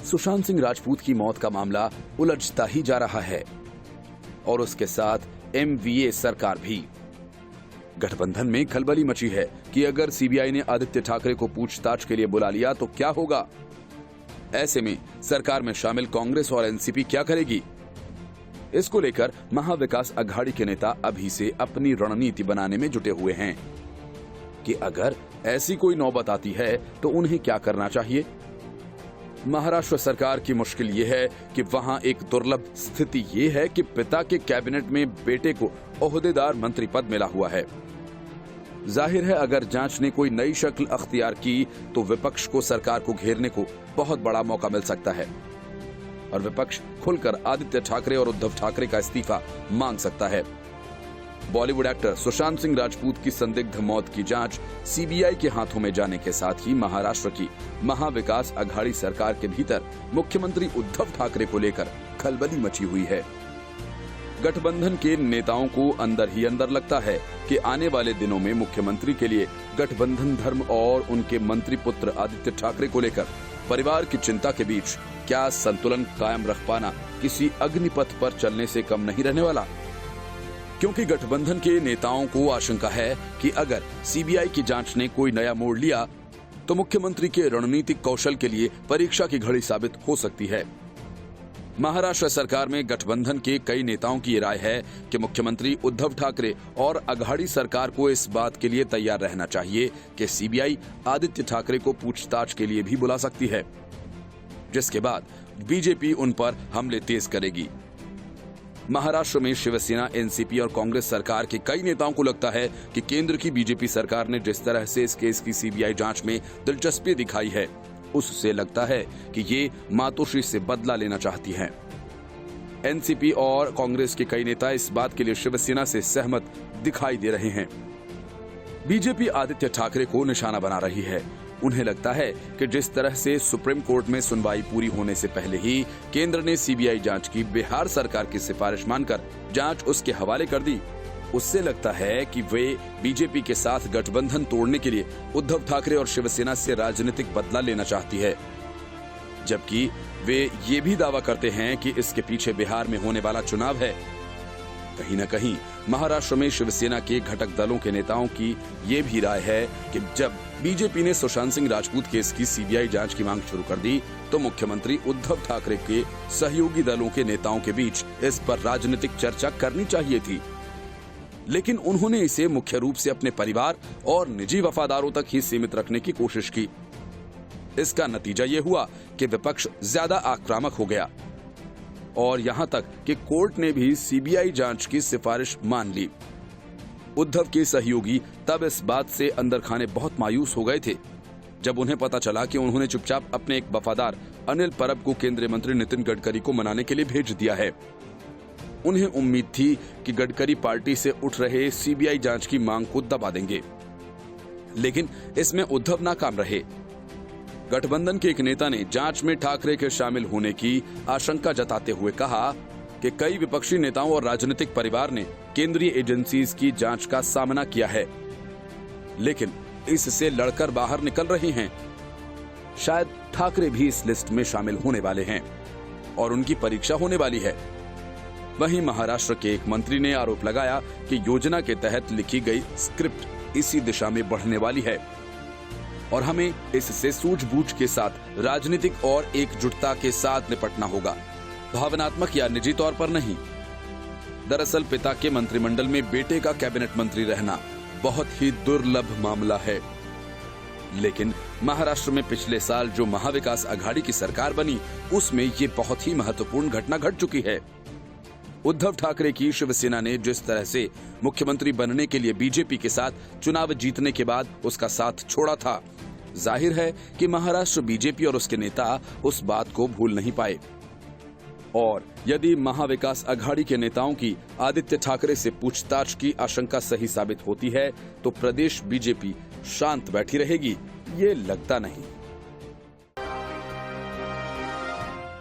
सुशांत सिंह राजपूत की मौत का मामला उलझता ही जा रहा है और उसके साथ एमवीए सरकार भी। गठबंधन में खलबली मची है कि अगर सीबीआई ने आदित्य ठाकरे को पूछताछ के लिए बुला लिया तो क्या होगा। ऐसे में सरकार में शामिल कांग्रेस और एनसीपी क्या करेगी। इसको लेकर महाविकास अघाड़ी के नेता अभी से अपनी रणनीति बनाने में जुटे हुए हैं कि अगर ऐसी कोई नौबत आती है तो उन्हें क्या करना चाहिए। महाराष्ट्र सरकार की मुश्किल ये है कि वहां एक दुर्लभ स्थिति ये है कि पिता के कैबिनेट में बेटे को ओहदेदार मंत्री पद मिला हुआ है। जाहिर है अगर जांच ने कोई नई शक्ल अख्तियार की तो विपक्ष को सरकार को घेरने को बहुत बड़ा मौका मिल सकता है और विपक्ष खुलकर आदित्य ठाकरे और उद्धव ठाकरे का इस्तीफा मांग सकता है। बॉलीवुड एक्टर सुशांत सिंह राजपूत की संदिग्ध मौत की जांच सीबीआई के हाथों में जाने के साथ ही महाराष्ट्र की महाविकास अघाड़ी सरकार के भीतर मुख्यमंत्री उद्धव ठाकरे को लेकर खलबली मची हुई है। गठबंधन के नेताओं को अंदर ही अंदर लगता है कि आने वाले दिनों में मुख्यमंत्री के लिए गठबंधन धर्म और उनके मंत्री पुत्र आदित्य ठाकरे को लेकर परिवार की चिंता के बीच क्या संतुलन कायम रख पाना किसी अग्निपथ पर चलने से कम नहीं रहने वाला। क्योंकि गठबंधन के नेताओं को आशंका है कि अगर सीबीआई की जांच ने कोई नया मोड़ लिया तो मुख्यमंत्री के रणनीतिक कौशल के लिए परीक्षा की घड़ी साबित हो सकती है। महाराष्ट्र सरकार में गठबंधन के कई नेताओं की राय है कि मुख्यमंत्री उद्धव ठाकरे और अघाड़ी सरकार को इस बात के लिए तैयार रहना चाहिए कि सीबीआई आदित्य ठाकरे को पूछताछ के लिए भी बुला सकती है, जिसके बाद बीजेपी उन पर हमले तेज करेगी। महाराष्ट्र में शिवसेना, एनसीपी और कांग्रेस सरकार के कई नेताओं को लगता है कि केंद्र की बीजेपी सरकार ने जिस तरह से इस केस की सीबीआई जांच में दिलचस्पी दिखाई है उससे लगता है कि ये मातोश्री से बदला लेना चाहती हैं। एनसीपी और कांग्रेस के कई नेता इस बात के लिए शिवसेना से सहमत दिखाई दे रहे हैं। बीजेपी आदित्य ठाकरे को निशाना बना रही है। उन्हें लगता है कि जिस तरह से सुप्रीम कोर्ट में सुनवाई पूरी होने से पहले ही केंद्र ने सीबीआई जांच की बिहार सरकार की सिफारिश मानकर जांच उसके हवाले कर दी, उससे लगता है कि वे बीजेपी के साथ गठबंधन तोड़ने के लिए उद्धव ठाकरे और शिवसेना से राजनीतिक बदला लेना चाहती है। जबकि वे ये भी दावा करते हैं कि इसके पीछे बिहार में होने वाला चुनाव है। कहीं न कहीं महाराष्ट्र में शिवसेना के घटक दलों के नेताओं की ये भी राय है कि जब बीजेपी ने सुशांत सिंह राजपूत केस की सीबीआई जांच की मांग शुरू कर दी तो मुख्यमंत्री उद्धव ठाकरे के सहयोगी दलों के नेताओं के बीच इस पर राजनीतिक चर्चा करनी चाहिए थी, लेकिन उन्होंने इसे मुख्य रूप से अपने परिवार और निजी वफादारों तक ही सीमित रखने की कोशिश की। इसका नतीजा ये हुआ कि विपक्ष ज्यादा आक्रामक हो गया और यहां तक कि कोर्ट ने भी सीबीआई जांच की सिफारिश मान ली। उद्धव के सहयोगी तब इस बात से अंदर खाने बहुत मायूस हो गए थे जब उन्हें पता चला कि उन्होंने चुपचाप अपने एक वफादार अनिल परब को केंद्रीय मंत्री नितिन गडकरी को मनाने के लिए भेज दिया है। उन्हें उम्मीद थी कि गडकरी पार्टी से उठ रहे सीबीआई जांच की मांग को दबा देंगे, लेकिन इसमें उद्धव नाकाम रहे। गठबंधन के एक नेता ने जांच में ठाकरे के शामिल होने की आशंका जताते हुए कहा कि कई विपक्षी नेताओं और राजनीतिक परिवार ने केंद्रीय एजेंसीज की जांच का सामना किया है, लेकिन इससे लड़कर बाहर निकल रहे हैं। शायद ठाकरे भी इस लिस्ट में शामिल होने वाले हैं और उनकी परीक्षा होने वाली है। वहीं महाराष्ट्र के एक मंत्री ने आरोप लगाया कि योजना के तहत लिखी गई स्क्रिप्ट इसी दिशा में बढ़ने वाली है और हमें इससे सूझबूझ के साथ राजनीतिक और एकजुटता के साथ निपटना होगा, भावनात्मक या निजी तौर पर नहीं। दरअसल पिता के मंत्रिमंडल में बेटे का कैबिनेट मंत्री रहना बहुत ही दुर्लभ मामला है, लेकिन महाराष्ट्र में पिछले साल जो महाविकास अघाड़ी की सरकार बनी उसमें ये बहुत ही महत्वपूर्ण घटना घट चुकी है। उद्धव ठाकरे की शिवसेना ने जिस तरह से मुख्यमंत्री बनने के लिए बीजेपी के साथ चुनाव जीतने के बाद उसका साथ छोड़ा था, जाहिर है कि महाराष्ट्र बीजेपी और उसके नेता उस बात को भूल नहीं पाए। और यदि महाविकास अघाड़ी के नेताओं की आदित्य ठाकरे से पूछताछ की आशंका सही साबित होती है तो प्रदेश बीजेपी शांत बैठी रहेगी, ये लगता नहीं।